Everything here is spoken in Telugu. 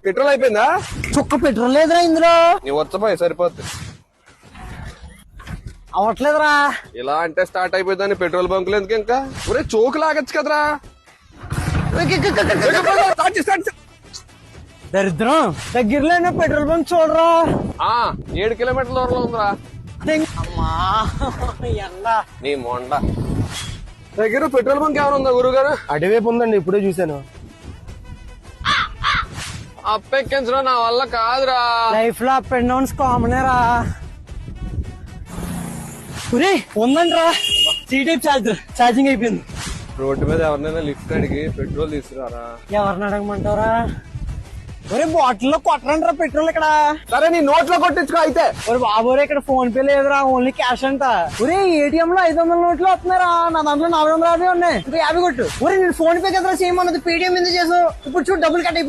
పెట్రోల్ అయిపోయిందా? చుక్క పెట్రోల్ లేదురా ఇందులో. నీ వచ్చపోయి సరిపోద్ది. అవట్లేదురా. ఇలా అంటే స్టార్ట్ అయిపోయిందని పెట్రోల్ బంకులు ఎందుకు ఇంకా? ఒరే చోకు లాగచ్చు కదరా. దరిద్రం, దగ్గరలో పెట్రోల్ బంక్ చూడరా. 7 కిలోమీటర్ల దూరంలో ఉందిరా. అమ్మా ఎండ నీ మొండ దగ్గర పెట్రోల్ బంక్ ఏమైనా ఉందా గురుగారు? అటువైపు ఉందండి, ఇప్పుడే చూశాను. అప్పెక్కించడం నా వల్ల కాదురా. లైఫ్ లో అప్ అండ్ డౌన్స్ కామన్ రా. ఉందండి రా C-type చార్జర్, ఛార్జింగ్ అయిపోయింది. రోడ్డు మీద ఎవరినైనా లిఫ్ట్ అడిగి పెట్రోల్ తీసుకురారా. ఎవరిని అడగమంటారా? ఒరే బాటిల్లో కొట్టరండి రా పెట్రోల్ ఇక్కడ. సరే నీ నోట్లో కొట్టించుకో అయితే. ఒరే బాబోరే ఇక్కడ ఫోన్ పే లేదురా, ఓన్లీ క్యాష్ అంట. ఒరే ATM లో 500 నోట్లు వస్తున్నారా, నా దాంట్లో 450 ఉన్నాయి. ఇంకా 50 కొట్టు. ఒరే నేను ఫోన్ పే కదరా చేయమన్నది, పేటిఎం ఎందుకు చేసావు? ఇప్పుడు చూడు డబ్బులు కట్ అయిపోయి.